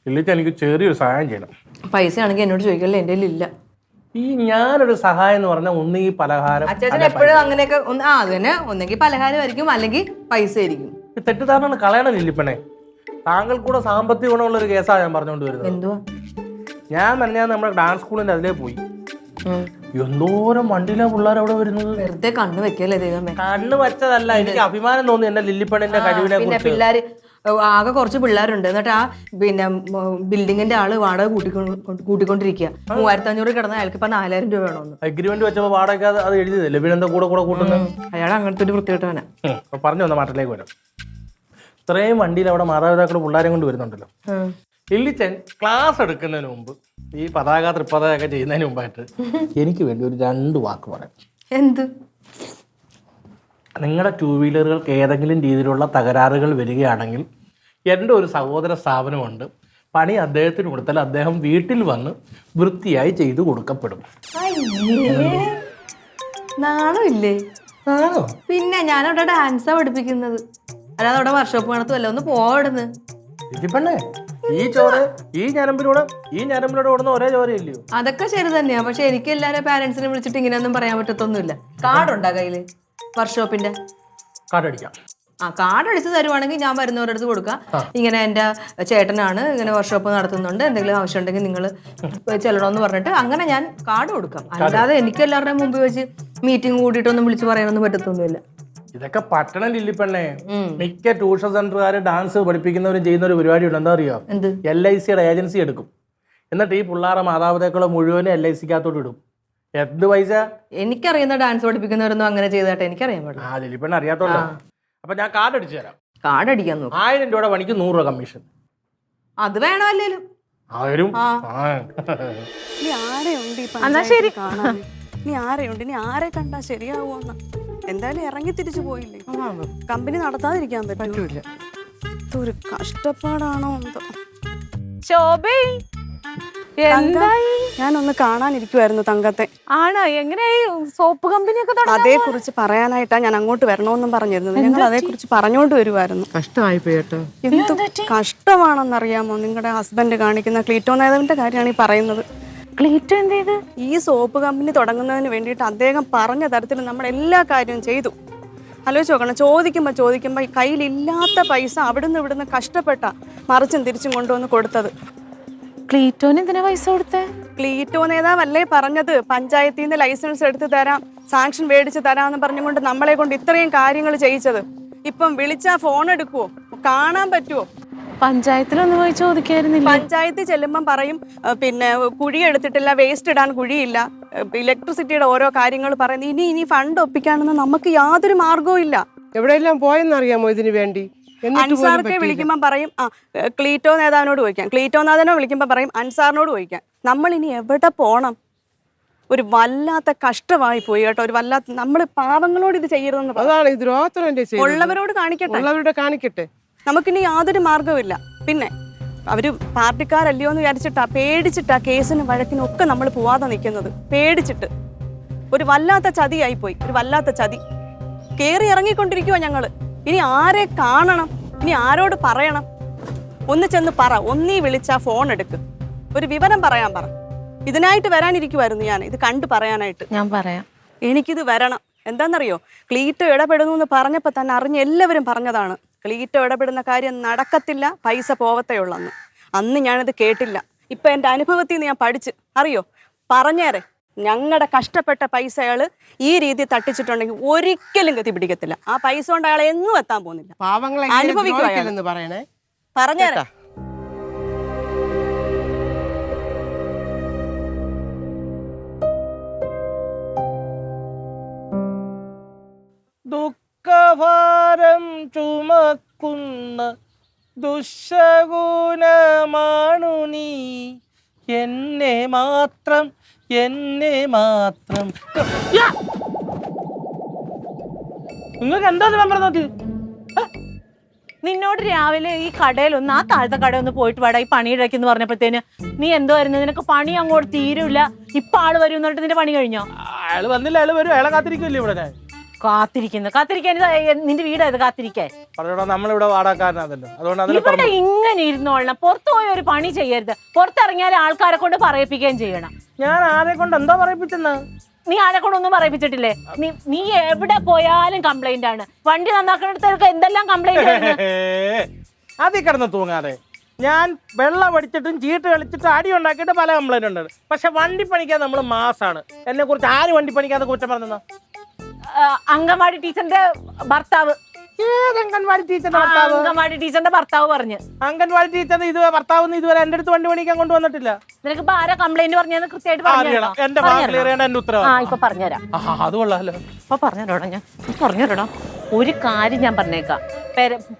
ഇല്ലിച്ച് എനിക്ക് ചെറിയൊരു സഹായം ചെയ്യണം. പൈസ ആണെങ്കിൽ എന്നോട് ചോദിക്കല്ലേ, എൻ്റെ ഇല്ല. ഈ ഞാനൊരു സഹായം എന്ന് പറഞ്ഞാൽ ഒന്ന് ഈ പലഹാരം. അച്ഛൻ എപ്പോഴും അങ്ങനെയൊക്കെ അത് തന്നെ, ഒന്നെങ്കിൽ പലഹാരമായിരിക്കും അല്ലെങ്കിൽ പൈസ ആയിരിക്കും. ഈ തെറ്റിദ്ധാരണ കളയണം ലില്ലിപ്പണേ. താങ്കൾ കൂടെ സാമ്പത്തിക ഗുണമുള്ള ഒരു കേസാണ് ഞാൻ പറഞ്ഞുകൊണ്ട് വരുന്നത്. എന്തുവാ? ഞാൻ പറഞ്ഞാൽ നമ്മുടെ ഡാൻസ് സ്കൂളിന്റെ അതിലേ പോയി, എന്തോരം വണ്ടിയിലാ പിള്ളേർ അവിടെ വരുന്നത്. വെറുതെ കണ്ണ് വെക്കല്ലേ ദൈവമേ. കണ്ണ് വെച്ചതല്ല, എനിക്ക് അഭിമാനം തോന്നി എന്റെ ലില്ലിപ്പണിന്റെ കഴിവിനെ. പിന്നെ പിള്ളേര് ആകെ കുറച്ച് പിള്ളേരുണ്ട്, എന്നിട്ട് ആ പിന്നെ ബിൽഡിങ്ങിന്റെ ആള് വാടക കൂട്ടിക്കൊണ്ടിരിക്കുക. 3500 കിടന്ന അയാൾക്ക് ഇപ്പൊ 4000 രൂപ വേണമെന്ന്. അഗ്രിമെന്റ് വെച്ചപ്പോ വാടക അത് എഴുതിയതല്ലേ, പിന്നെ എന്താ കൂടെ കൂട്ടുന്നത്? അയാൾ അങ്ങനത്തെ ഒരു വൃത്തികെട്ടവനാ. പറഞ്ഞു വന്ന മാറ്റത്തിലേക്ക് വരാം. ഇത്രയും വണ്ടിയിൽ അവിടെ മാതാപിതാക്കൾ പിള്ളേരെ കൊണ്ട് വരുന്നുണ്ടല്ലോ. ഇല്ലിച്ചൻ ക്ലാസ് എടുക്കുന്നതിന് മുമ്പ്, ഈ പതാക തൃപ്പതാക ഒക്കെ ചെയ്യുന്നതിന് മുമ്പായിട്ട് എനിക്ക് വേണ്ടി ഒരു 2 വാക്ക് പറയാം. എന്ത്? നിങ്ങളുടെ 2 വീലറുകൾക്ക് ഏതെങ്കിലും രീതിയിലുള്ള തകരാറുകൾ വരികയാണെങ്കിൽ എൻ്റെ ഒരു സഹോദര സ്ഥാപനമുണ്ട്, പണി അദ്ദേഹത്തിന് കൊടുത്താൽ അദ്ദേഹം വീട്ടിൽ വന്ന് വൃത്തിയായി ചെയ്തു കൊടുക്കപ്പെടും. നാണോ ഇല്ലേ? ആണോ? പിന്നെ ഞാനവിടെ ഡാൻസാ പഠിപ്പിക്കുന്നത്, അല്ലാതെ അവിടെ വർക്ക്ഷോപ്പ് നടത്തുമല്ലോ. ഒന്ന് പോടുന്ന് പെണ്ണേ. ഈ ചോറ് ഈ ഞരമ്പിലൂടെ ഓടുന്ന ഒരേ ചോരയില്ലയോ? അതൊക്കെ ശരി തന്നെയാ, പക്ഷെ എനിക്ക് എല്ലാവരും പാരന്റ്സിനെ വിളിച്ചിട്ട് ഇങ്ങനെയൊന്നും പറയാൻ പറ്റത്തൊന്നുമില്ല. കാർഡുണ്ടാ കയ്യില് വർക്ക്ഷോപ്പിന്റെ? കാർഡ് അടിക്കാം. കാർഡ് അടിച്ച് തരുവാണെങ്കിൽ ഞാൻ വരുന്നവരുടെ അടുത്ത് കൊടുക്കാം. ഇങ്ങനെ എൻ്റെ ചേട്ടനാണ് ഇങ്ങനെ വർക്ക്ഷോപ്പ് നടത്തുന്നുണ്ട്, എന്തെങ്കിലും ആവശ്യം ഉണ്ടെങ്കിൽ നിങ്ങൾ ചെല്ലണമെന്ന് പറഞ്ഞിട്ട് അങ്ങനെ ഞാൻ കാർഡ് കൊടുക്കാം. അല്ലാതെ എനിക്ക് എല്ലാവരുടെയും മുമ്പ് വെച്ച് മീറ്റിംഗ് കൂടിയിട്ടൊന്നും വിളിച്ച് പറയാനൊന്നും പറ്റത്തൊന്നുമില്ല. ഇതൊക്കെ പട്ടണം ലില്ലിപ്പെണ്ണേ. മിക്ക ട്യൂഷൻ സെന്ററുകാർ ഡാൻസ് പഠിപ്പിക്കുന്നവരും ചെയ്യുന്ന ഒരു പരിപാടിയുണ്ട്. എന്താ അറിയോ? LICയുടെ ഏജൻസി എടുക്കും, എന്നിട്ട് ഈ പിള്ളേരെ മാതാപിതാക്കളെ മുഴുവനും LICക്കകത്തോട്ട് ഇടും. എന്ത് പൈസ? എനിക്കറിയുന്ന ഡാൻസ് പഠിപ്പിക്കുന്നവരൊന്നും അങ്ങനെ ചെയ്താട്ടെ എനിക്കറിയാൻ പാടില്ല. ലില്ലിപ്പെണ്ണ അറിയാത്തോണ്ടോ? അപ്പൊ ഞാൻ കാർഡ് അടിച്ചു തരാം. കാർഡ് അടിക്കാൻ നോക്കാം. 1000 രൂപയുടെ പണിക്ക് 100 രൂപ കമ്മീഷൻ. അത് വേണോ അല്ലേലും? നീ ആരെയുണ്ട്? നീ ആരെ കണ്ടാ ശരിയാവുമെന്ന? എന്തായാലും ഇറങ്ങി തിരിച്ചു പോയില്ലേ, കമ്പനി നടത്താതിരിക്കാൻ പറ്റൂല. ഇതൊരു കഷ്ടപ്പാടാണോ എന്തോ. ശോഭേ, എന്തായി? ഞാനൊന്ന് കാണാനിരിക്കുവായിരുന്നു തങ്കത്തെ. ആണോ? എങ്ങനെയായി സോപ്പ് കമ്പനിയൊക്കെ? അതേ കുറിച്ച് പറയാനായിട്ടാ ഞാൻ അങ്ങോട്ട് വരണമെന്നും പറഞ്ഞിരുന്നത്. ഞങ്ങൾ അതേ കുറിച്ച് പറഞ്ഞോണ്ട് വരുമായിരുന്നു. കഷ്ടമായി പോയിട്ടോ. എന്ത് കഷ്ടമാണെന്നറിയാമോ? നിങ്ങളുടെ ഹസ്ബൻഡ് കാണിക്കുന്ന ക്ലീറ്റോ നേതാവിന്റെ കാര്യമാണ് ഈ പറയുന്നത്. ക്ലീറ്റോ എന്ത് ചെയ്ത്? ഈ സോപ്പ് കമ്പനി തുടങ്ങുന്നതിന് വേണ്ടിയിട്ട് അദ്ദേഹം പറഞ്ഞ തരത്തിൽ നമ്മൾ എല്ലാ കാര്യവും ചെയ്തു. ആലോചിച്ച് നോക്കണം. ചോദിക്കുമ്പോൾ കയ്യിലില്ലാത്ത പൈസ ഇവിടുന്ന് കഷ്ടപ്പെട്ട മറിച്ചും തിരിച്ചും കൊണ്ടുവന്ന് കൊടുത്തത്. ക്ലീറ്റോന് എന്തിനാ പൈസ കൊടുത്തേ? ക്ലീറ്റോ നേതാവല്ലേ പറഞ്ഞത് പഞ്ചായത്തിൽ നിന്ന് ലൈസൻസ് എടുത്ത് തരാം, സാങ്ഷൻ മേടിച്ച് തരാമെന്ന് പറഞ്ഞുകൊണ്ട് നമ്മളെ കൊണ്ട് ഇത്രയും കാര്യങ്ങൾ ചെയ്യിച്ചത്. ഇപ്പം വിളിച്ചാ ഫോൺ എടുക്കുവോ? കാണാൻ പറ്റുമോ? പഞ്ചായത്തിലൊന്ന് പോയി ചോദിക്കായിരുന്നില്ല? പഞ്ചായത്തിൽ ചെല്ലുമ്പം പറയും പിന്നെ കുഴി എടുത്തിട്ടില്ല, വേസ്റ്റ് ഇടാൻ കുഴിയില്ല, ഇലക്ട്രിസിറ്റിയുടെ ഓരോ കാര്യങ്ങൾ പറയുന്നത്. ഇനി ഫണ്ട് ഒപ്പിക്കാനൊന്നും നമുക്ക് യാതൊരു മാർഗവും ഇല്ല. എവിടെയെല്ലാം പോയെന്നറിയാമോ ഇതിനു വേണ്ടി? അൻസാർക്ക് വിളിക്കുമ്പോൾ പറയും ക്ലീറ്റോ നേതാവിനോട് ചോദിക്കാം, ക്ലീറ്റോ നേതാവിനെ വിളിക്കുമ്പോൾ പറയും അൻസാറിനോട് ചോദിക്കാം. നമ്മൾ ഇനി എവിടെ പോണം? ഒരു വല്ലാത്ത കഷ്ടമായി പോയി കേട്ടോ. ഒരു വല്ലാത്ത, നമ്മൾ പാവങ്ങളോട് ഇത് ചെയ്യരുതെന്ന്. അതാണ് ഈ ദ്രോഹം. ഉള്ളവരോട് കാണിക്കട്ടെ. നമുക്കിനി യാതൊരു മാർഗവുമില്ല. പിന്നെ അവര് പാർട്ടിക്കാരല്ലയോ എന്ന് പേടിച്ചിട്ടാ കേസിന് വഴക്കിനും ഒക്കെ നമ്മൾ പോവാതെ നിൽക്കുന്നത്. പേടിച്ചിട്ട് ഒരു വല്ലാത്ത ചതിയായിപ്പോയി, ഒരു വല്ലാത്ത ചതി. കേറി ഇറങ്ങിക്കൊണ്ടിരിക്കുവോ ഞങ്ങള്. ഇനി ആരെ കാണണം? ഇനി ആരോട് പറയണം? ഒന്ന് ചെന്ന് പറ. ഒന്നീ വിളിച്ചാ ഫോൺ എടുക്ക്, ഒരു വിവരം പറയാൻ പറ. ഇതിനായിട്ട് വരാനിരിക്കുമായിരുന്നു ഞാൻ, ഇത് കണ്ടു പറയാനായിട്ട്. ഞാൻ പറയാം, എനിക്കിത് വരണം. എന്താണെന്നറിയോ? ക്ലീറ്റോ ഇടപെടുന്നു എന്ന് പറഞ്ഞപ്പോൾ തന്നെ അറിഞ്ഞ് എല്ലാവരും പറഞ്ഞതാണ് ക്ലീറ്റോ ഇടപെടുന്ന കാര്യം നടക്കത്തില്ല, പൈസ പോവത്തേ ഉള്ളെന്ന്. അന്ന് ഞാനത് കേട്ടില്ല. ഇപ്പം എൻ്റെ അനുഭവത്തിൽ നിന്ന് ഞാൻ പഠിച്ച് അറിയോ. പറഞ്ഞേരെ, ഞങ്ങളുടെ കഷ്ടപ്പെട്ട പൈസ അയാൾ ഈ രീതിയിൽ തട്ടിച്ചിട്ടുണ്ടെങ്കിൽ ഒരിക്കലും ഗതി പിടിക്കത്തില്ല. ആ പൈസ കൊണ്ട് അയാളെ എങ്ങും എത്താൻ പോകുന്നില്ല. അനുഭവിക്കുമെന്ന് പറയണേ. പറഞ്ഞേരെ. ദുഃഖഭാരം ചുമക്കുന്ന ദുശകുനമാണു നീ, എന്നെ മാത്രം നിങ്ങൾക്ക് എന്താ നോക്കി? നിന്നോട് രാവിലെ ഈ കടയിലൊന്ന്, ആ താഴത്തെ കടയൊന്ന് പോയിട്ട് വേടാ ഈ പണിയിടയ്ക്കെന്ന് പറഞ്ഞപ്പോഴത്തേന് നീ എന്തോ ആയിരുന്നു? നിനക്ക് പണി അങ്ങോട്ട് തീരൂല, ഇപ്പൊ ആള് വരും എന്നിട്ട് നിന്റെ പണി കഴിഞ്ഞോ? അയാള് വന്നില്ല, അയാള് വരും, അയാളെ കാത്തിരിക്കുമല്ലേ ഇവിടെ. കാത്തിരിക്കാൻ നിന്റെ വീടായത് കാത്തിരിക്കാൻ? പറഞ്ഞോടാ, നമ്മളിവിടെ വാടകക്കാരനാണല്ലോ, അതുകൊണ്ട് അതിനെ ഇവിടെ ഇങ്ങനെ ഇരുന്നോളണം. പുറത്തു പോയി ഒരു പണി ചെയ്യരുത്. പുറത്തിറങ്ങിയാൽ ആൾക്കാരെ കൊണ്ട് പറയിപ്പിക്കുകയും ചെയ്യണം. ഞാൻ ആരെ കൊണ്ട് എന്തോ പറയിപ്പിച്ചെന്ന്? നീ ആരെ കൊണ്ടൊന്നും പറയിപ്പിച്ചിട്ടില്ലേ? നീ എവിടെ പോയാലും കംപ്ലൈന്റ് ആണ്. വണ്ടി നന്നാക്കുന്നിടത്തൊക്കെ എന്തെല്ലാം കംപ്ലൈന്റ്. അതിൽ കിടന്ന് തൂങ്ങാതെ. ഞാൻ വെള്ളം അടിച്ചിട്ടും ചീട്ട് കളിച്ചിട്ടും അടി ഉണ്ടാക്കിയിട്ട് പല കംപ്ലൈന്റ് ഉണ്ട്. പക്ഷെ വണ്ടി പണിക്കാൻ നമ്മൾ മാസാണ്. എന്നെ കുറിച്ച് ആര് വണ്ടി പണിക്കാതെ കുറ്റം പറഞ്ഞോ? അംഗൻവാടി ടീച്ചറിന്റെ ഭർത്താവ്. ഏത് അംഗൻവാടി ടീച്ചറിന്റെ ഭർത്താവ്? അംഗൻവാടി ടീച്ചറിന്റെ ഭർത്താവ് പറഞ്ഞു. അംഗൻവാടി ടീച്ചർ ഭർത്താവ് ഇതുവരെ എന്റെ അടുത്ത് വണ്ടി പണിക്കാൻ കൊണ്ടുവന്നിട്ടില്ല. നിനക്ക് ഇപ്പൊ ആരാ കംപ്ലൈന്റ് പറഞ്ഞത് കൃത്യമായിട്ട് പറഞ്ഞു? എന്റെ എന്റെ ഉത്തരവാദിത്വം. ആ ഇപ്പൊ പറഞ്ഞുതരാം. അത് കൊള്ളാലോ. ഇപ്പൊ പറഞ്ഞുതരാടാ. ഞാൻ പറഞ്ഞുതരാടാ. ഒരു കാര്യം ഞാൻ പറഞ്ഞേക്കാം.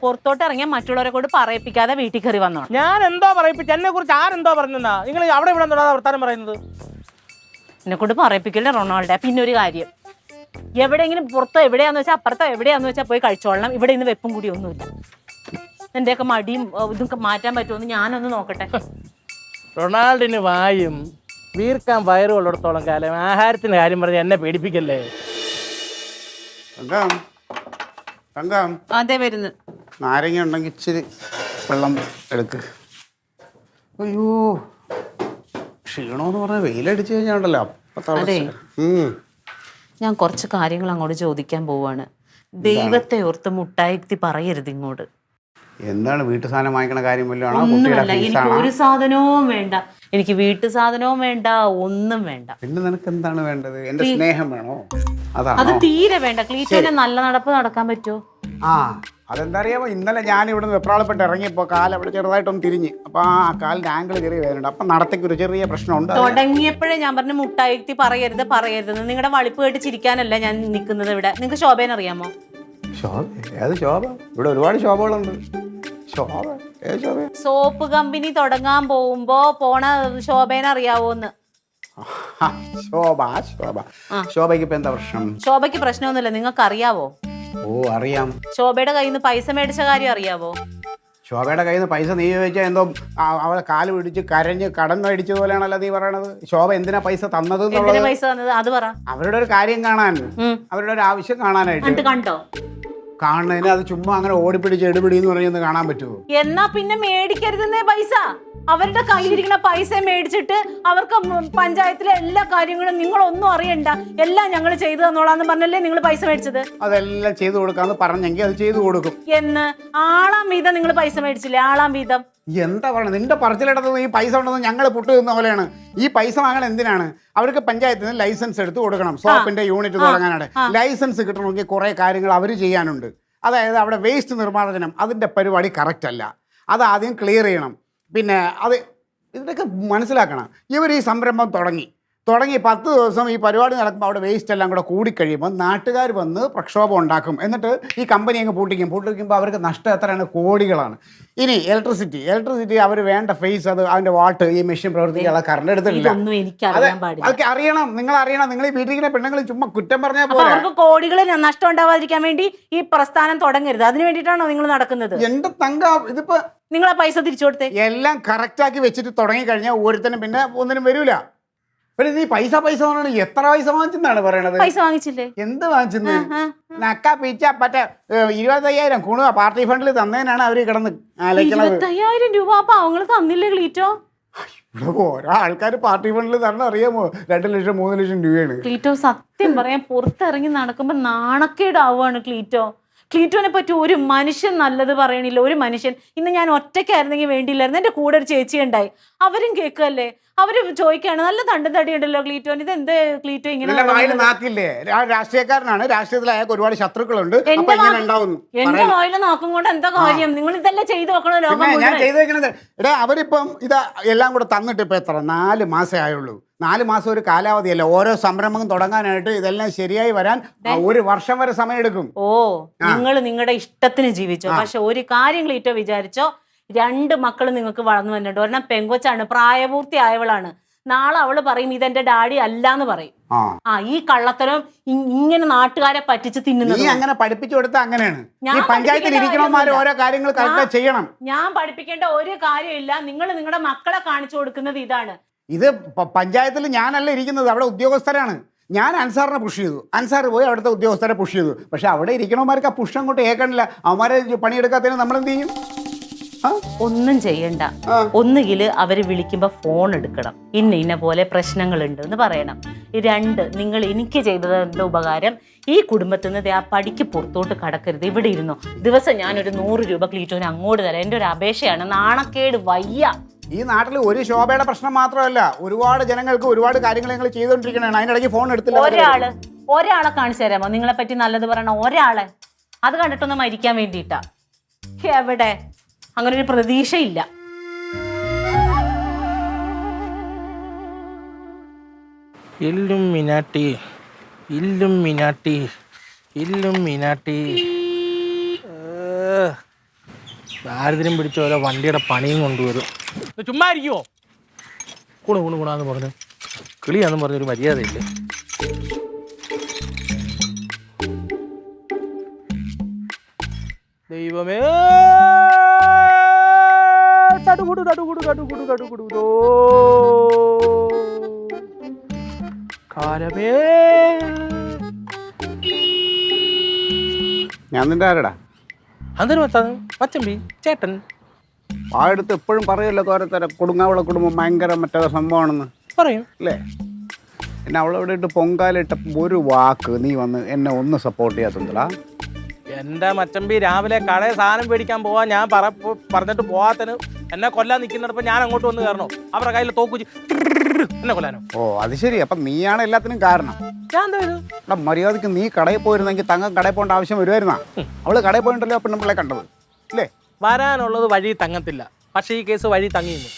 പുറത്തോട്ട് ഇറങ്ങിയാൽ മറ്റുള്ളവരെ കൊണ്ട് പറയിപ്പിക്കാതെ വീട്ടിൽ കയറി വന്നോ. ഞാൻ എന്തോ പറയിപ്പിച്ചു? എന്നെ കുറിച്ച് ആരെന്തോ പറഞ്ഞാ നിങ്ങൾ അവിടെ ഇവിടെ എന്താ വർത്താനം പറയുന്നത്? എന്നെ കൊണ്ട് പറയിപ്പിക്കില്ല റൊണാൾഡോ. പിന്നെ ഒരു കാര്യം, എവിടെയെങ്കിലും പുറത്തോ എവിടെയാന്ന് വെച്ചാൽ അപ്പുറത്തോ എവിടെയാന്ന് വെച്ചാൽ പോയി കഴിച്ചോളണം. ഇവിടെ ഇന്ന് വെപ്പും കൂടി ഒന്നുമില്ല. എന്റെയൊക്കെ മടിയും ഇതൊക്കെ മാറ്റാൻ പറ്റുമെന്ന് ഞാനൊന്ന് നോക്കട്ടെ. റൊണാൾഡിന് വായും വീർക്കാൻ വയറും ഉള്ളിടത്തോളം കാലം ആഹാരത്തിന്റെ കാര്യം പറഞ്ഞ് എന്നെ പേടിപ്പിക്കല്ലേ. തങ്കം, അതെ വരുന്നു. നാരങ്ങ ഉണ്ടെങ്കിൽ ഇച്ചിരി വെള്ളം എടുക്ക്. അയ്യോ, ക്ഷീണമെന്ന് പറഞ്ഞാൽ വെയിലടിച്ചു കഴിഞ്ഞാണ്ടല്ലോ അതെ. അപ്പൊ ഞാൻ കുറച്ച് കാര്യങ്ങൾ അങ്ങോട്ട് ചോദിക്കാൻ പോവാണ്. ദൈവത്തെ ഓർത്ത് മുട്ടായിത്തി പറയരുത് ഇങ്ങോട്ട്. എന്താണ് വീട്ടു സാധനം വാങ്ങിക്കണ കാര്യം വല്ലതാണോ? ഒന്നുമല്ല, എനിക്ക് ഒരു സാധനവും വേണ്ട. എനിക്ക് വീട്ടു സാധനവും വേണ്ട, ഒന്നും വേണ്ട. പിന്നെ നിനക്ക് എന്താണ് വേണ്ടത്? എന്റെ സ്നേഹം വേണോ? അത് അതാണോ? തീരെ വേണ്ട. ക്ലീറ്റോനെ നല്ല നടപ്പ് നടക്കാൻ പറ്റുമോ? ആ, അതെന്താ അറിയാമോ, ഇന്നലെ ഞാൻ ഇവിടുന്ന് വെപ്രാളപ്പെട്ട് ഇറങ്ങിയപ്പോൾ കാൽ അവിടെ ചെറുതായിട്ടൊന്ന് തിരിഞ്ഞ്. അപ്പൊ ആ കാലിന്റെ ആംഗിൾ ചെറിയ വേദനയുണ്ട്. അപ്പൊ നടത്തേക്ക് ഒരു ചെറിയ പ്രശ്നമുണ്ട്. തുടങ്ങിയപ്പോഴേ ഞാൻ പറഞ്ഞു മുട്ടായിത്തി പറയരുത്. നിങ്ങളുടെ വളിപ്പ് കേട്ട് ചിരിക്കാനല്ല ഞാൻ നിൽക്കുന്നത് ഇവിടെ. നിങ്ങൾക്ക് ശോഭേനെ അറിയാമോ? ശോഭ? ഏത് ശോഭ? ഇവിടെ ഒരുപാട് ശോഭകളുണ്ട്. ശോഭ? ഏത് ശോഭ? സോപ്പ് കമ്പനി തുടങ്ങാൻ പോകുമ്പോ പോണ ശോഭേനെ അറിയാവോന്ന്. ശോഭ ശോഭയ്ക്ക് ഇപ്പൊ എന്താ പ്രശ്നം? ശോഭയ്ക്ക് പ്രശ്നമൊന്നുമില്ല. നിങ്ങൾക്ക് അറിയാവോ? ഓ, അറിയാം. ശോഭയുടെ കയ്യിൽ നിന്ന് പൈസ മേടിച്ച കാര്യം അറിയാവോ? ശോഭയുടെ കയ്യിൽ നിന്ന് പൈസ നീ ചോദിച്ചാൽ എന്തോ അവളെ കാല് പിടിച്ച് കരഞ്ഞ് കടം മേടിച്ചത് പോലെയാണല്ലോ നീ പറയണത്. ശോഭ എന്തിനാ പൈസ തന്നത്? എന്തിനാ പൈസ തന്നത് അത് പറ. അവരുടെ ഒരു കാര്യം കാണാൻ, അവരുടെ ഒരു ആവശ്യം കാണാനായിട്ട്. കണ്ടോ? കാണുന്നതിന് അത് ചുമ്മാ അങ്ങനെ ഓടിപ്പിടിച്ച് എടുപിടി എന്ന് പറഞ്ഞൊന്ന് കാണാൻ പറ്റുമോ? എന്നാ പിന്നെ മേടിക്കരുതെന്നേ പൈസ. അവരുടെ കയ്യിലിരിക്കുന്ന പൈസ മേടിച്ചിട്ട് അവർക്ക് പഞ്ചായത്തിലെ എല്ലാ കാര്യങ്ങളും നിങ്ങളൊന്നും അറിയണ്ട, എല്ലാം ഞങ്ങൾ ചെയ്തു തന്നോളാന്ന് പറഞ്ഞല്ലേ നിങ്ങൾ പൈസ മേടിച്ചത്? അതെല്ലാം ചെയ്തു കൊടുക്കാന്ന് പറഞ്ഞെങ്കിൽ അത് ചെയ്തു കൊടുക്കും. എന്ന് ആളാം വീതം നിങ്ങൾ പൈസ മേടിച്ചില്ലേ? ആളാം വീതം എന്താ പറയണത്? നിന്റെ പറച്ചിലിടത്തുനിന്ന് ഈ പൈസ ഉണ്ടെന്ന് ഞങ്ങൾ പുട്ട് തിന്ന പോലെയാണ്. ഈ പൈസ വാങ്ങണ എന്തിനാണ്? അവർക്ക് പഞ്ചായത്തിന് ലൈസൻസ് എടുത്ത് കൊടുക്കണം. സോപ്പിന്റെ യൂണിറ്റ് തുടങ്ങാനാണ്. ലൈസൻസ് കിട്ടണമെങ്കിൽ കുറെ കാര്യങ്ങൾ അവർ ചെയ്യാനുണ്ട്. അതായത് അവിടെ വേസ്റ്റ് നിർമ്മാർജ്ജനം, അതിന്റെ പരിപാടി കറക്റ്റ് അല്ല. അത് ആദ്യം ക്ലിയർ ചെയ്യണം. പിന്നെ ഇതിനൊക്കെ മനസ്സിലാക്കണം. ഇവർ ഈ സംരംഭം തുടങ്ങി 10 ദിവസം ഈ പരിപാടി നടക്കുമ്പോൾ അവിടെ വേസ്റ്റ് എല്ലാം കൂടെ കൂടിക്കഴിയുമ്പോൾ നാട്ടുകാർ വന്ന് പ്രക്ഷോഭം ഉണ്ടാക്കും. എന്നിട്ട് ഈ കമ്പനി അങ്ങ് പൂട്ടിക്കുമ്പോൾ അവർക്ക് നഷ്ടം എത്രയാണ്? കോടികളാണ്. ഇനി ഇലക്ട്രിസിറ്റി അവർ വേണ്ട ഫേസ്, അത് അതിന്റെ വാട്ട്, ഈ മെഷീൻ പ്രവർത്തിക്കാനുള്ള കറണ്ട് എടുത്തിട്ടില്ല. അതൊക്കെ അറിയണം. നിങ്ങൾ അറിയണം. നിങ്ങൾ ഈ വീട്ടിലിരിക്കുന്ന പെണ്ണുങ്ങൾ ചുമ്മാ കുറ്റം പറഞ്ഞാൽ പോലെ. അവർക്ക് കോടികൾ നഷ്ടം ഉണ്ടാവാതിരിക്കാൻ വേണ്ടി ഈ പ്രസ്ഥാനം തുടങ്ങരുത്. അതിന് വേണ്ടിയിട്ടാണോ നിങ്ങൾ നടക്കുന്നത്? എന്റെ തങ്ക, ഇതിപ്പോ നിങ്ങൾ ആ പൈസ തിരിച്ചു കൊടുത്തേ. എല്ലാം കറക്റ്റാക്കി വെച്ചിട്ട് തുടങ്ങി കഴിഞ്ഞാൽ ഓരോരുത്തരും പിന്നെ ഒന്നിനും വരൂല. പിന്നെ നീ പൈസ പറഞ്ഞാൽ എത്ര പൈസ വാങ്ങിച്ചെന്നാണ് പറയണത്? പൈസ വാങ്ങിച്ചില്ലേ? എന്ത് വാങ്ങിച്ചെന്ന്? നക്ക പീച്ച പറ്റ 25,000 കുണുവ പാർട്ടി ഫണ്ടിൽ തന്നതിനാണ് അവര് കിടന്ന് ആലോചിക്കണത്. 25,000 രൂപ പാവങ്ങൾ തന്നില്ലേ ക്ലീറ്റോ? ഇവിടെ ഓരോ ആൾക്കാർ പാർട്ടി ഫണ്ടിൽ തന്നെ അറിയാമോ 2 ലക്ഷം 3 ലക്ഷം രൂപയാണ്. ക്ലീറ്റോ സത്യം പറയാൻ പുറത്തിറങ്ങി നടക്കുമ്പോ നാണക്കേടാവുകയാണ് ക്ലീറ്റോ. ക്ലീറ്റോനെ പറ്റി ഒരു മനുഷ്യൻ നല്ലത് പറയണില്ല. ഒരു മനുഷ്യൻ. ഇന്ന് ഞാൻ ഒറ്റയ്ക്കായിരുന്നെങ്കിൽ വേണ്ടിയില്ലായിരുന്നു. എൻ്റെ കൂടെ ഒരു ചേച്ചി ഉണ്ടായി. അവരും കേൾക്കല്ലേ, അവര് ചോദിക്കാണ് നല്ല തണ്ടും തടിയുണ്ടല്ലോ ക്ലീറ്റോന്, ഇത് എന്ത് ക്ലീറ്റോ ഇങ്ങനെ? നാക്കില്ലേ? രാഷ്ട്രീയക്കാരനാണ്, രാഷ്ട്രീയത്തിൽ അയാൾക്ക് ഒരുപാട് ശത്രുക്കളുണ്ട്. എന്റെ വായില് നാക്കും കൊണ്ട് എന്താ കാര്യം? നിങ്ങൾ ഇതെല്ലാം ചെയ്തു നോക്കണോ? ലോകം ഞാൻ ചെയ്തു വെക്കണത് അവരിപ്പം ഇത് എല്ലാം കൂടെ തന്നിട്ട് ഇപ്പൊ എത്ര 4 മാസമേ ആയുള്ളൂ. 4 മാസം ഒരു കാലാവധിയല്ല. ഓരോ സംരംഭം തുടങ്ങാനായിട്ട് ഇതെല്ലാം ശരിയായി വരാൻ 1 വർഷം വരെ സമയം എടുക്കും. ഓ, നിങ്ങൾ നിങ്ങളുടെ ഇഷ്ടത്തിന് ജീവിച്ചോ. പക്ഷെ ഒരു കാര്യം ക്ലീറ്റോ വിചാരിച്ചോ, 2 മക്കൾ നിങ്ങൾക്ക് വളർന്നു വന്നിട്ടുണ്ട്. ഒരെണ്ണം പെങ്കൊച്ചാണ്, പ്രായപൂർത്തിയായവളാണ്. നാളെ അവള് പറയും ഇതെന്റെ ഡാഡി അല്ലാന്ന് പറയും. ഈ കള്ളത്തരം ഇങ്ങനെ നാട്ടുകാരെ പറ്റിച്ച് തിന്നുന്നത്. നീ അങ്ങനെ പഠിപ്പിച്ചു കൊടുത്താൽ അങ്ങനെയാണ്. ഈ പഞ്ചായത്തിൽ ഇരിക്കണമാര് ഓരോ കാര്യങ്ങൾ ചെയ്യണം. ഞാൻ പഠിപ്പിക്കേണ്ട ഒരു കാര്യമില്ല. നിങ്ങൾ നിങ്ങളുടെ മക്കളെ കാണിച്ചു കൊടുക്കുന്നത് ഇതാണ്. ഇത് പഞ്ചായത്തിൽ ഞാനല്ല ഇരിക്കുന്നത്, അവിടെ ഉദ്യോഗസ്ഥരാണ്. ഞാൻ അൻസാറിനെ പുഷ് ചെയ്തു, അൻസാർ പോയി അവിടുത്തെ ഉദ്യോഗസ്ഥരെ പുഷ് ചെയ്തു. പക്ഷെ അവിടെ ഇരിക്കണവന്മാർക്ക് ആ പുഷ് അങ്ങോട്ട് ഏക്കണില്ല. അവന്മാരെ പണിയെടുക്കാത്തതിന് നമ്മളെന്ത് ചെയ്യും? ഒന്നും ചെയ്യണ്ട. ഒന്നുകിൽ അവര് വിളിക്കുമ്പോ ഫോൺ എടുക്കണം, ഇന്ന പോലെ പ്രശ്നങ്ങളുണ്ട് എന്ന് പറയണം. 2, നിങ്ങൾ എനിക്ക് ചെയ്തതിന്റെ ഉപകാരം ഈ കുടുംബത്തിൽ നിന്ന് ആ പടിക്ക് പുറത്തോട്ട് കടക്കരുത്, ഇവിടെ ഇരുന്നോ. ദിവസം ഞാനൊരു 100 രൂപ ക്ലീറ്റോന് അങ്ങോട്ട് തരാം. എൻ്റെ ഒരു അപേക്ഷയാണ്, നാണക്കേട് വയ്യ. ഈ നാട്ടിൽ ഒരു ശോഭയുടെ പ്രശ്നം മാത്രമല്ല, ഒരുപാട് ജനങ്ങൾക്ക് ഒരുപാട് കാര്യങ്ങൾ ഞങ്ങൾ ചെയ്തുകൊണ്ടിരിക്കണതാണ്. അതിനിടയ്ക്ക് ഫോൺ എടുത്തില്ല. ഒരാളെ കാണിച്ചു തരാമോ നിങ്ങളെ പറ്റി നല്ലത് പറയണ ഒരാളെ? അത് കണ്ടിട്ടൊന്ന് മരിക്കാൻ വേണ്ടിയിട്ടാ. എവിടെ? അങ്ങനെ ഒരു പ്രതീക്ഷയില്ല. ഇല്ലുമിനാട്ടി ഇല്ലുമിനാട്ടി ഇല്ലുമിനാട്ടി. ദാരിദ്ര്യം പിടിച്ച ഓരോ വണ്ടിയുടെ പണിയും കൊണ്ടുവരും. ചുമ്മാ ഇരിക്കുമോ? ഗുണാന്ന് പറഞ്ഞു കിളിയാന്ന് പറഞ്ഞൊരു മര്യാദയില്ല. ദൈവമേ, തടുകുടു തടുകുടു തടുകുടു തടുകുടു കാലമേ. ഞാൻ നിന്റെ ആരടാ? അതൊരു മച്ചമ്പി ചേട്ടൻ. ആ അടുത്ത് എപ്പോഴും പറയുമല്ലോ തോരത്തര കൊടുങ്ങാവള കുടുംബം ഭയങ്കര മറ്റേ സംഭവമാണെന്ന് പറയും അല്ലേ? എന്നെ അവളവിടെ ഇട്ട് പൊങ്കാലിട്ട ഒരു വാക്ക് നീ വന്ന് എന്നെ ഒന്ന് സപ്പോർട്ട് ചെയ്യാത്തണ്ടടാ. എൻ്റെ മച്ചമ്പി രാവിലെ കടയിൽ സാധനം മേടിക്കാൻ പോവാൻ ഞാൻ പറഞ്ഞിട്ട് പോവാത്തന് എന്നെ കൊല്ലാൻ നിൽക്കുന്നിടപ്പോൾ ഞാൻ അങ്ങോട്ട് വന്ന് കയറണോ? അവരുടെ കയ്യിൽ തോക്കുച്ച് എന്നെ കൊല്ലാനോ? ഓ അത് ശരി. അപ്പം നീയാണ് എല്ലാത്തിനും കാരണം. ഞാൻ എന്താ ചെയ്തു? എടാ മര്യാദയ്ക്ക് നീ കടയിൽ പോയിരുന്നെങ്കിൽ തങ്കം കടയിൽ പോകേണ്ട ആവശ്യം വരുമായിരുന്നാ? അവള് കടയിൽ പോയിട്ടല്ലോ പെണ്ണുമ്പിള്ളെ കണ്ടത് അല്ലേ? വരാനുള്ളത് വഴി തങ്ങത്തില്ല, പക്ഷേ ഈ കേസ് വഴി തങ്ങിയിരുന്നു.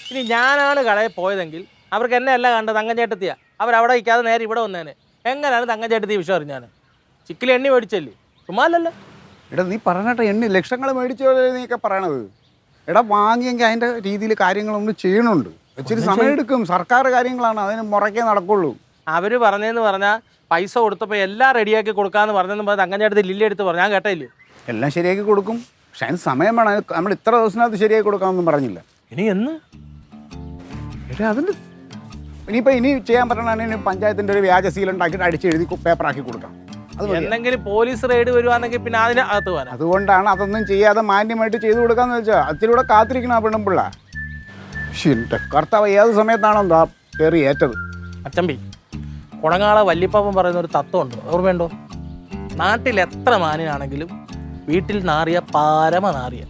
ഇനി ഞാനാണ് കടയിൽ പോയതെങ്കിൽ അവർക്ക് എന്നെ അല്ല കണ്ടത്, തങ്കഞ്ചേട്ടത്തിയാ. അവരവിടെ വയ്ക്കാതെ നേരെ ഇവിടെ വന്നേനെ. എങ്ങനെയാണ് തങ്കഞ്ചേട്ടത്തി വിഷയം അറിഞ്ഞാൽ? ചിക്കിൽ എണ്ണി മേടിച്ചല്ലേ, ചുമ്മാല്ലല്ലോ. എടാ നീ പറഞ്ഞിട്ട് എണ്ണി ലക്ഷങ്ങൾ മേടിച്ചോ നീയൊക്കെ പറയണത്. എടാ വാങ്ങിയെങ്കിൽ അതിൻ്റെ രീതിയിൽ കാര്യങ്ങളൊന്നും ചെയ്യണുണ്ട്. ഇച്ചിരി സമയമെടുക്കും. സർക്കാർ കാര്യങ്ങളാണ്, അതിന് മുറയ്ക്കേ നടക്കുള്ളൂ. അവർ പറഞ്ഞതെന്ന് പറഞ്ഞാൽ പൈസ കൊടുത്തപ്പോൾ എല്ലാം റെഡിയാക്കി കൊടുക്കാമെന്ന് പറഞ്ഞെന്ന് പറഞ്ഞാൽ തങ്കഞ്ചേട്ടത്തി ലില്ലി എടുത്ത് പറഞ്ഞു. ഞാൻ കേട്ടില്ലേ? എല്ലാം ശരിയാക്കി കൊടുക്കും, പക്ഷെ അതിന് സമയം വേണം. നമ്മൾ ഇത്ര ദിവസത്തിനകത്ത് ശരിയാക്കി കൊടുക്കാമെന്നും പറഞ്ഞില്ല. ഇനി എന്ന് അതിന് ഇനി ചെയ്യാൻ പറ്റണമെങ്കിൽ ഇനി പഞ്ചായത്തിൻ്റെ ഒരു വ്യാജ സീൽ ഉണ്ടാക്കിയിട്ട് അടിച്ചെഴുതി പേപ്പറാക്കി കൊടുക്കാം. അത് എന്തെങ്കിലും പോലീസ് റെയ്ഡ് വരുവാണെങ്കിൽ പിന്നെ അതിന് അകത്ത് പോകാൻ. അതുകൊണ്ടാണ് അതൊന്നും ചെയ്യാതെ മാന്യമായിട്ട് ചെയ്തു കൊടുക്കാന്ന് വെച്ചാൽ അതിലൂടെ കാത്തിരിക്കണം ആ പെണ്ണുമ്പിള്ള. എൻ്റെ കർത്താവ് ഏത് സമയത്താണോ എന്താ കയറി ഏറ്റത്. അച്ചമ്പി കുടങ്ങാളെ വല്യപ്പാപ്പൻ പറയുന്ന ഒരു തത്വമുണ്ട്, ഓർമ്മയുണ്ടോ? നാട്ടിൽ എത്ര മാനിനാണെങ്കിലും വീട്ടിൽ നാറിയ പരമ നാറിയ.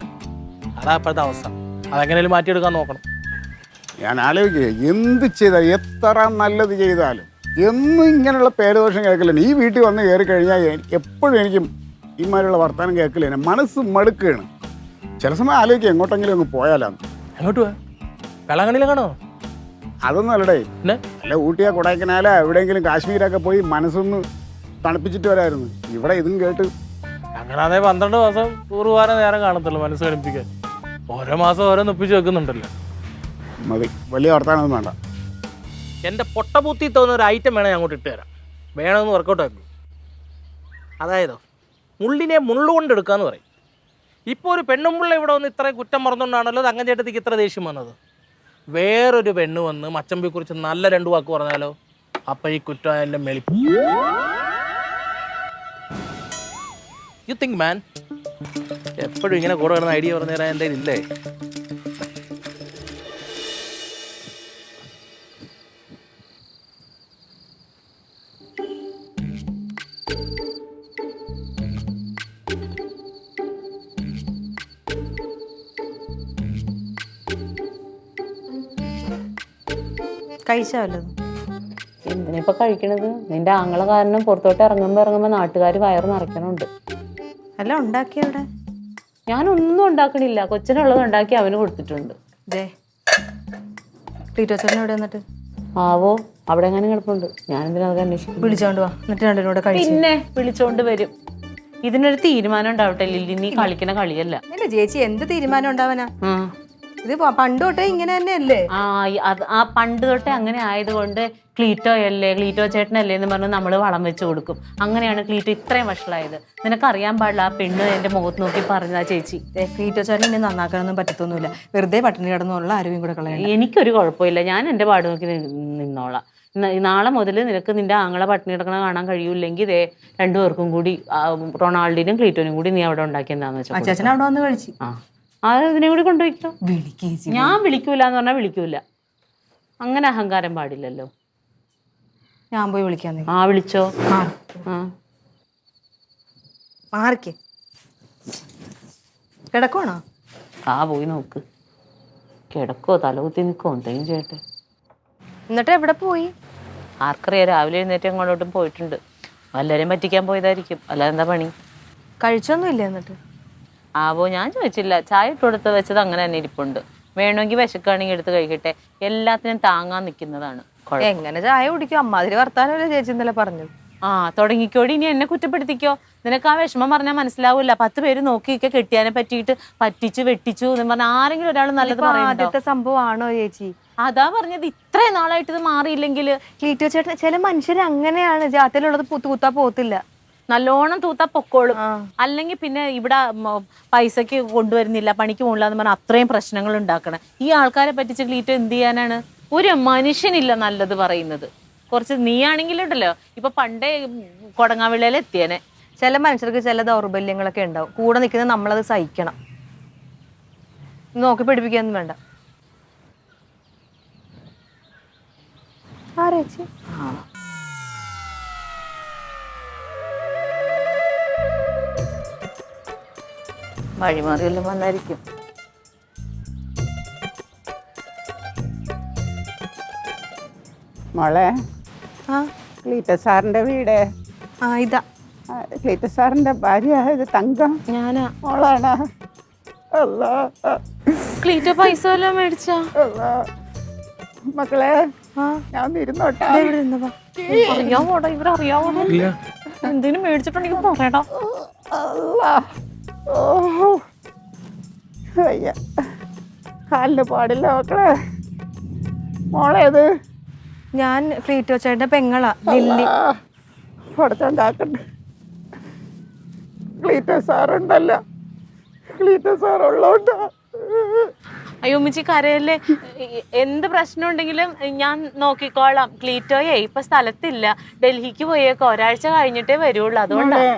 അതാ ഇപ്പോഴത്തെ അവസ്ഥ. അതെങ്ങനെയും മാറ്റിയെടുക്കാൻ നോക്കണം. ഞാൻ ആലോചിക്കുക, എന്ത് ചെയ്താൽ എത്ര നല്ലത് ചെയ്താലും എന്നും ഇങ്ങനെയുള്ള പേരുദോഷം കേൾക്കില്ല. ഈ വീട്ടിൽ വന്ന് കയറി കഴിഞ്ഞാൽ എപ്പോഴും എനിക്കും ഇമാരുള്ള വർത്തമാനം കേൾക്കില്ല. മനസ്സ് മടുക്കുകയാണ്. ചില സമയം ആലോചിക്കുക എങ്ങോട്ടെങ്കിലും അങ്ങ് പോയാലാന്ന്. എങ്ങോട്ട് പോവാ? വെള്ളാങ്കണ്ണിയിലെ കാണോ? അതൊന്നും അല്ലടേ. അല്ല ഊട്ടിയാ കൊടൈക്കനാല എവിടെയെങ്കിലും കാശ്മീരൊക്കെ പോയി മനസ്സൊന്ന് തണുപ്പിച്ചിട്ട് വരായിരുന്നു. ഇവിടെ ഇതും കേട്ട് അങ്ങനെ 12 ദിവസം ടൂർ പോകാനേ നേരം കാണത്തുള്ളൂ മനസ്സ് കളിപ്പിക്കാൻ. ഓരോ മാസം ഓരോന്ന് ഒപ്പിച്ച് വെക്കുന്നുണ്ടല്ലോ. മതി, വലിയ വർത്തമാനമൊന്നും വേണ്ട. എൻ്റെ പൊട്ടബുദ്ധി തോന്നുന്ന ഒരു ഐറ്റം വേണം ഞാൻ അങ്ങോട്ട് ഇട്ട് തരാം. വേണമെന്ന് വർക്കൗട്ട് ആക്കി. അതായത് മുള്ളിനെ മുള്ളുകൊണ്ട് എടുക്കാന്ന് പറയും. ഇപ്പോൾ ഒരു പെണ്ണുമുള്ള ഇവിടെ വന്ന് ഇത്രയും കുറ്റം പറഞ്ഞുകൊണ്ടാണല്ലോ തങ്കഞ്ചേട്ടത്തിക്ക് ഇത്ര ദേഷ്യം വന്നത്. വേറൊരു പെണ്ണ് വന്ന് മച്ചമ്പിയെക്കുറിച്ച് നല്ല 2 വാക്ക് പറഞ്ഞാലോ, അപ്പം ഈ കുറ്റം എൻ്റെ മെളിപ്പ്. യു തിങ്ക് മാൻ? എപ്പോഴും ഇങ്ങനെ കൂടെ കിടന്ന ഐഡിയ പറഞ്ഞു തരാൻ എൻ്റെ ഇല്ലേ? കഴിച്ചാലോ? എന്തിനിപ്പൊ കഴിക്കണത്? നിന്റെ ആങ്ങളെ കാരണം പുറത്തോട്ട് ഇറങ്ങുമ്പോ നാട്ടുകാർ വയറ് നിറയ്ക്കണുണ്ട്. എല്ലാം ഉണ്ടാക്കിയവിടെ? ഞാനൊന്നും ഉണ്ടാക്കണില്ല, കൊച്ചിനുള്ളത് ഉണ്ടാക്കി അവന് കൊടുത്തിട്ടുണ്ട്. ക്ലീറ്റോച്ചേട്ടൻ എവിടെ? എന്നിട്ട് ആവോ അവിടെ എങ്ങനെ കിടപ്പുണ്ട്. ഞാനെന്തിനാ അതൊക്കെ അന്വേഷിക്കും? വിളിച്ചോണ്ട് വാ, എന്നിട്ട് രണ്ടിനോട് കഴിച്ചു. പിന്നെ വിളിച്ചോണ്ട് വരും. ഇതിനൊരു തീരുമാനം ഉണ്ടാവട്ടെ ലില്ലി, നീ കളിക്കണ കളിയല്ല. അല്ല ചേച്ചി, എന്ത് തീരുമാനം ഉണ്ടാവാനാ? ഇത് പണ്ട് തൊട്ടേ ഇങ്ങനെ തന്നെയല്ലേ? ആ പണ്ട് തൊട്ടേ അങ്ങനെ ആയതുകൊണ്ട് ക്ലീറ്റോ അല്ലേ, ക്ലീറ്റോ ചേട്ടനല്ലേ എന്ന് പറഞ്ഞ് നമ്മൾ വളം വെച്ച് കൊടുക്കും. അങ്ങനെയാണ് ക്ലീറ്റോ ഇത്രയും വഷളായത്. നിനക്കറിയാൻ പാടില്ല, ആ പെണ്ണ് എൻ്റെ മുഖത്ത് നോക്കി പറഞ്ഞതാ ചേച്ചി. ക്ലീറ്റോ ചേട്ടൻ ഇനി നന്നാക്കാനൊന്നും പറ്റത്തൊന്നുമില്ല. വെറുതെ പട്ടിണി കിടന്നുള്ള ആരോഗ്യം കൂടെ കളയാം. എനിക്കൊരു കുഴപ്പമില്ല, ഞാൻ എൻ്റെ പാട് നോക്കി നിന്നോളാം. നാളെ മുതൽ നിനക്ക് നിന്റെ ആങ്ങളെ പട്ടിണി കിടക്കണ കാണാൻ കഴിയൂല്ലെങ്കിൽ ഇതേ രണ്ടുപേർക്കും കൂടി റൊണാൾഡിനും ക്ലീറ്റോനും കൂടി നീ അവിടെ ഉണ്ടാക്കി എന്താന്ന് വെച്ചാൽ അച്ചാച്ചൻ അവിടെ വന്ന് കഴിച്ചു. അതിനെ കൂടി കൊണ്ടുപോയിക്കോ. വിളിക്കേച്ചി. ഞാൻ വിളിക്കൂല എന്ന് പറഞ്ഞാൽ വിളിക്കൂല. അങ്ങനെ അഹങ്കാരം പാടില്ലല്ലോ. ഞാൻ പോയി വിളിക്കാൻ. വിളിച്ചോ. മാറിക്കേ. കിടക്കുവാണോ? പോയി നോക്ക്. കിടക്കോ തലകുത്തി നിൽക്കോ എന്തെങ്കിലും ചെയ്യട്ടെ. എന്നിട്ട് എവിടെ പോയി? ആർക്കറിയാം. രാവിലെ എഴുന്നേറ്റ് അങ്ങോട്ടും പോയിട്ടുണ്ട്. വല്ലവരെയും പറ്റിക്കാൻ പോയതായിരിക്കും. അല്ലാതെ എന്താ പണി? കഴിച്ചൊന്നും ഇല്ല. എന്നിട്ട് ഞാൻ ചോദിച്ചില്ല. ചായ ഇട്ട് കൊടുത്ത് വെച്ചത് അങ്ങനെ തന്നെ ഇരിപ്പുണ്ട്. വേണമെങ്കിൽ വിശക്കാണെങ്കിൽ എടുത്ത് കഴിക്കട്ടെ. എല്ലാത്തിനും താങ്ങാൻ നിൽക്കുന്നതാണ്. എങ്ങനെ ചായ കുടിക്കും? അമ്മാതിരി വർത്താനല്ലേ ചേച്ചി ഇന്നലെ പറഞ്ഞത്. തുടങ്ങിക്കോടി. ഇനി എന്നെ കുറ്റപ്പെടുത്തിക്കോ. നിനക്ക് ആ വിഷമം പറഞ്ഞാൽ മനസ്സിലാവൂല. 10 പേര് നോക്കിയൊക്കെ കെട്ടിയാനെ പറ്റിയിട്ട് പറ്റിച്ചു വെട്ടിച്ചു എന്ന് പറഞ്ഞാൽ ആരെങ്കിലും ഒരാൾ നല്ലത് ആദ്യത്തെ സംഭവമാണോ ചേച്ചി? അതാ പറഞ്ഞത്. ഇത്രയും നാളായിട്ട് ഇത് മാറിയില്ലെങ്കിൽ. ക്ലീറ്റോ ചേട്ടൻ ചില മനുഷ്യർ അങ്ങനെയാണ്. ജാത്തിലുള്ളത് കുത്താ പോകത്തില്ല. നല്ലോണം തൂത്താ പൊക്കോളും. അല്ലെങ്കിൽ പിന്നെ ഇവിടെ പൈസക്ക് കൊണ്ടുവരുന്നില്ല, പണിക്ക് പോകില്ല എന്ന് പറഞ്ഞാൽ അത്രയും പ്രശ്നങ്ങൾ ഉണ്ടാക്കണം. ഈ ആൾക്കാരെ പറ്റിച്ച് ക്ലീറ്റോ എന്ത് ചെയ്യാനാണ്? ഒരു മനുഷ്യനില്ല നല്ലത് പറയുന്നത്. കുറച്ച് നീയാണെങ്കിലുണ്ടല്ലോ ഇപ്പൊ പണ്ടേ കൊടങ്ങാവിളയിൽ എത്തിയേനെ. ചില മനുഷ്യർക്ക് ചില ദൗർബല്യങ്ങളൊക്കെ ഉണ്ടാവും. കൂടെ നിൽക്കുന്നത് നമ്മളത് സഹിക്കണം. നോക്കി പഠിപ്പിക്കാനൊന്നും വേണ്ട. ആരേച്ചി? വഴിമാറിയെല്ലാം വന്നായിരിക്കും. മോളെ, ക്ലീറ്റോ സാറിന്റെ വീട് ഇതാ. ക്ലീറ്റോ സാറിന്റെ ഭാര്യ ഇത് തങ്കം. ഞാനാ. മോളാണ്. ക്ലീറ്റോ പൈസ വല്ലതും മേടിച്ചാ? മക്കളെ, ഞാൻ ഇരുന്നോട്ടാ. അറിയാമോടാ? ഇവരറിയാമോ? എന്തിനും മേടിച്ചിട്ടുണ്ടെങ്കിൽ പറയടാ. കാലിന് പാടില്ല മക്കളെ. മോളേത്? ഞാൻ ക്ലീറ്റോ ചേട്ടന്റെ പെങ്ങളാ, ലില്ലി. പഠിച്ചാൻ കാക്കണ്ട. ക്ലീറ്റോ സാറുണ്ടല്ലോ. ക്ലീറ്റോ സാർ ഉള്ളോണ്ടാ. അയ്യോ ഉമ്മച്ചി കരയല്ലേ. എന്ത് പ്രശ്നം ഉണ്ടെങ്കിലും ഞാൻ നോക്കിക്കോളാം. ക്ലീറ്റോയെ ഇപ്പൊ സ്ഥലത്തില്ല, ഡൽഹിക്ക് പോയേക്കോ. ഒരാഴ്ച കഴിഞ്ഞിട്ടേ വരുള്ളൂ. അതുകൊണ്ടാണ്.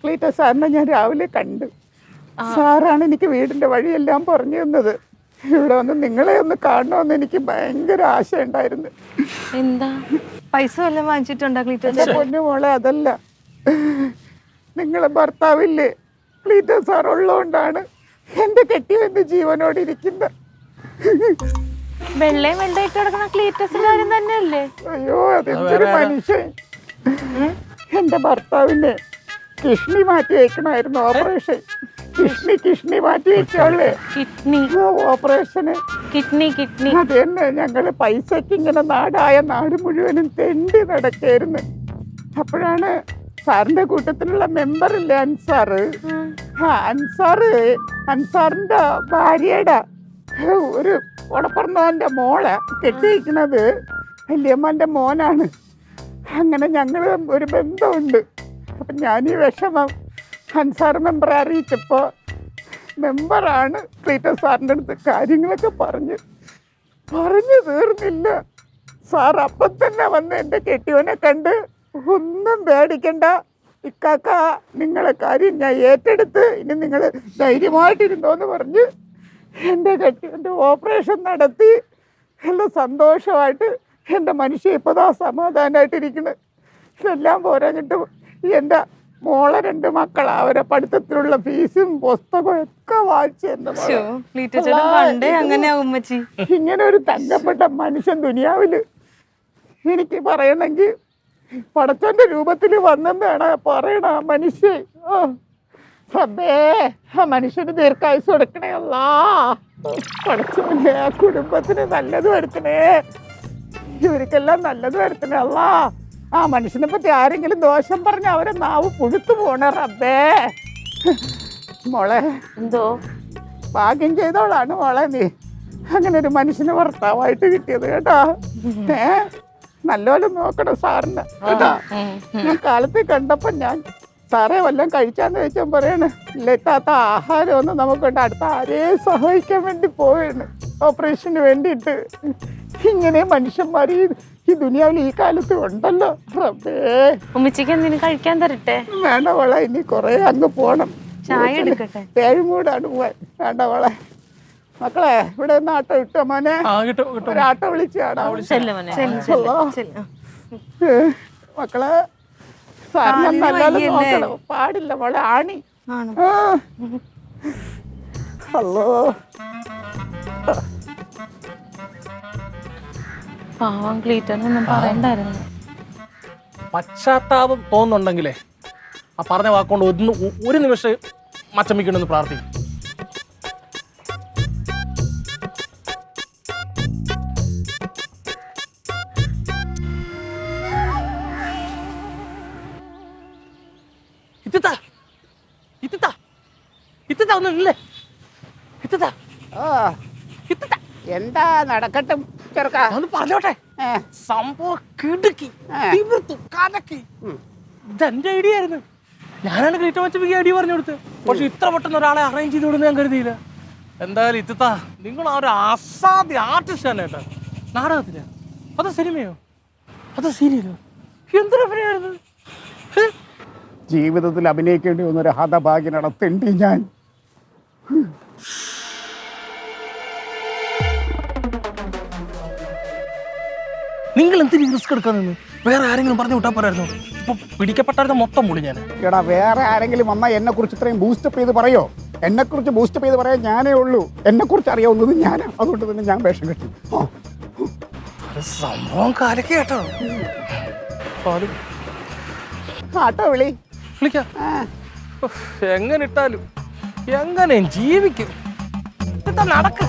ക്ലീറ്റോ സാറിനെ ഞാൻ രാവിലെ കണ്ടു. സാറാണ് എനിക്ക് വീടിന്റെ വഴിയെല്ലാം പറഞ്ഞു തന്നത്. ഇവിടെ വന്ന് നിങ്ങളെ ഒന്ന് കാണണമെന്ന് എനിക്ക് ഭയങ്കര ആശ ഉണ്ടായിരുന്നു. എന്താ പൈസ വല്ലതും വാങ്ങിച്ചിട്ടുണ്ടോ ക്ലീറ്റോ? എന്റെ പൊന്നു മോളെ, അതല്ല. നിങ്ങളെ ഭർത്താവില്ലേ ക്ലീറ്റോ സാർ ഉള്ളതുകൊണ്ടാണ് എന്റെ കെട്ടിയവന്റെ ജീവനോട് ഇരിക്കുന്നത്. വെള്ളയും വെള്ളയിട്ട് കിടക്കണ ക്ലീറ്റസിന്റെ കാര്യം തന്നെയല്ലേ? അയ്യോ, അതെന്തൊരു മനുഷ്യൻ. എന്റെ ഭർത്താവിന്റെ കിഡ്നി മാറ്റി വെക്കണമായിരുന്നു. ഓപ്പറേഷൻ കിഡ്നി മാറ്റി വെച്ചോളേ. കിഡ്നി ഓപ്പറേഷന് കിഡ്നി അത് തന്നെ. ഞങ്ങള് പൈസക്ക് ഇങ്ങനെ നാട് മുഴുവനും തെണ്ടി നടക്കായിരുന്നു. അപ്പോഴാണ് സാറിന്റെ കൂട്ടത്തിലുള്ള മെമ്പറില്ലേ അൻസാറ്, അൻസാറിന്റെ ഭാര്യയുടെ ഒരു ഉടപ്പറന്നവന്റെ മോളെ കെട്ടിയിരിക്കണത് വല്യമ്മന്റെ മോനാണ്. അങ്ങനെ ഞങ്ങള് ഒരു ബന്ധമുണ്ട്. അപ്പം ഞാനീ വിഷമം അൻസാർ മെമ്പറെ അറിയിച്ചപ്പോൾ മെമ്പറാണ് ക്ലീറ്റോ സാറിൻ്റെ അടുത്ത് കാര്യങ്ങളൊക്കെ പറഞ്ഞു തീർന്നില്ല. സാർ അപ്പം തന്നെ വന്ന് എൻ്റെ കെട്ടിയോനെ കണ്ട്, ഒന്നും പേടിക്കണ്ട ഇക്കാക്ക, നിങ്ങളെ കാര്യം ഞാൻ ഏറ്റെടുത്ത് ഇനി നിങ്ങൾ ധൈര്യമായിട്ടിരുന്നോന്ന് പറഞ്ഞ് എൻ്റെ കെട്ടിയോൻ്റെ ഓപ്പറേഷൻ നടത്തി നല്ല സന്തോഷമായിട്ട് എൻ്റെ മനുഷ്യ ഇപ്പോഴാ സമാധാനമായിട്ടിരിക്കുന്നത്. ഇതെല്ലാം പോരാഞ്ഞിട്ട് എൻ്റെ മോളെ 2 മക്കളാ, അവരെ പഠിത്തത്തിലുള്ള ഫീസും പുസ്തകവും ഒക്കെ വായിച്ചു. ഇങ്ങനെ ഒരു തങ്കപ്പെട്ട മനുഷ്യൻ ദുനിയാവില് എനിക്ക് പറയണമെങ്കിൽ പടച്ചോന്റെ രൂപത്തിൽ വന്നെന്നാണ് പറയണ ആ മനുഷ്യൻ. ആ മനുഷ്യന് ദീർഘായുസ് കൊടുക്കണേ അല്ലാ. പടച്ചോനെ ആ കുടുംബത്തിന് നല്ലത് വരുത്തണേ, ഇവർക്കെല്ലാം നല്ലത് വരുത്തണേ അല്ലാ. ആ മനുഷ്യനെ പറ്റി ആരെങ്കിലും ദോഷം പറഞ്ഞ അവരെ നാവ് പുഴുത്തു പോണ റബ്ബേ. മോളെ, എന്തോ ഭാഗ്യം ചെയ്തോളാണ് മോളെ നീ അങ്ങനെ ഒരു മനുഷ്യന് ഭർത്താവായിട്ട് കിട്ടിയത് കേട്ടോ. നല്ലോണം നോക്കണം സാറിന് കേട്ടോ. ഞാൻ കാലത്ത് കണ്ടപ്പോ ഞാൻ സാറേ വല്ലതും കഴിച്ചാന്ന് ചോദിച്ചാൽ പറയണ് ഇല്ലാത്ത ആഹാരമൊന്നും നമുക്കുണ്ട്, അടുത്ത ആരെയും സഹായിക്കാൻ വേണ്ടി പോവാണ് ഓപ്പറേഷന് വേണ്ടിയിട്ട്. ഇങ്ങനെ മനുഷ്യന്മാർ ഈ ദുനിയാവിൽ ഈ കാലത്ത് ഉണ്ടല്ലോ. റബ്ബേ, ഉമ്മച്ചിക്ക് എന്തിനു കഴിക്കാൻ തരട്ടെ? വേണ്ട മോളെ, ഇനി കുറേ അങ്ങ് പോണം. ചായ എടുക്കട്ടെ? പേഴുമൂടാണ് പോവാൻ. വേണ്ട മോളെ. മക്കളെ, ഇവിടെ നിന്ന് ആട്ടോ ഇട്ടോ മോനെ. ഒരാട്ടോ വിളിച്ചാടാ. മക്കളെ, സാറിന് നല്ലത് നോക്കണം. പാടില്ല മോളെ, ആണി. അല്ലോ, പാവം ക്ലീറ്റനൊന്നും പറയണ്ടായിരുന്നു. പശ്ചാത്താപം തോന്നുന്നുണ്ടെങ്കിലേ ആ പറഞ്ഞ വാക്കുകൊണ്ട് ഒരു നിമിഷം മച്ചമ്മിക്കണമെന്ന് പ്രാർത്ഥിക്കും. ഒന്നില്ലേ എന്താ നടക്കട്ടെ ചെറുക്കാ? ഒന്ന് പറഞ്ഞോട്ടെ. സംഭവം കിടുക്കി, തീവ്രത്തു, കലക്കി. ഇതെന്റെ ഐഡിയ ആയിരുന്നു. ഞാനാണ് ക്ലീറ്റോ മച്ചമ്മിക്ക് ഐഡിയ പറഞ്ഞു കൊടുത്തത്. പക്ഷെ ഇത്ര പെട്ടെന്ന് ഒരാളെ അറേഞ്ച് ചെയ്ത് കൊടുന്ന് ഞാൻ കരുതിയില്ല. എന്തായാലും ഇത്തത്താ, നിങ്ങൾ ആ ഒരു അസാധ്യ ആർട്ടിസ്റ്റ് തന്നെ കേട്ടോ. നാടകത്തില്ല, അത് സിനിമയോ, അത് സീരിയലോ, എന്തൊരു അഭിനയായിരുന്നു. ജീവിതത്തിൽ അഭിനയിക്കേണ്ടി വന്നൊരു ഹതഭാഗ്യ നടത്തേണ്ടി ഞാൻ. നിങ്ങൾ എന്തിനു റിസ്ക് എടുക്കാൻ നിന്ന്? വേറെ ആരെങ്കിലും പറഞ്ഞു വിട്ടാൽ പോരായിരുന്നു. ഇപ്പൊ പിടിക്കപ്പെട്ടായിരുന്ന മൊത്തം മുടി ഞാൻ. എടാ, വേറെ ആരെങ്കിലും വന്നാൽ എന്നെ കുറിച്ച് ഇത്രയും ബൂസ്റ്റപ്പ് ചെയ്ത് പറയോ? എന്നെ കുറിച്ച് ബൂസ്റ്റപ്പ് ചെയ്ത് പറയാൻ ഞാനേ ഉള്ളൂ. എന്നെ കുറിച്ച് അറിയാവുന്നത് ഞാനാ. അതുകൊണ്ട് തന്നെ ഞാൻ വേഷം കെട്ടി. സംഭവം കാലൊക്കെ കേട്ടോ. ആട്ടോ വിളി. വിളിക്കാം. എങ്ങനെ ഇട്ടാലും എങ്ങനെ ജീവിക്കും? നടക്ക്.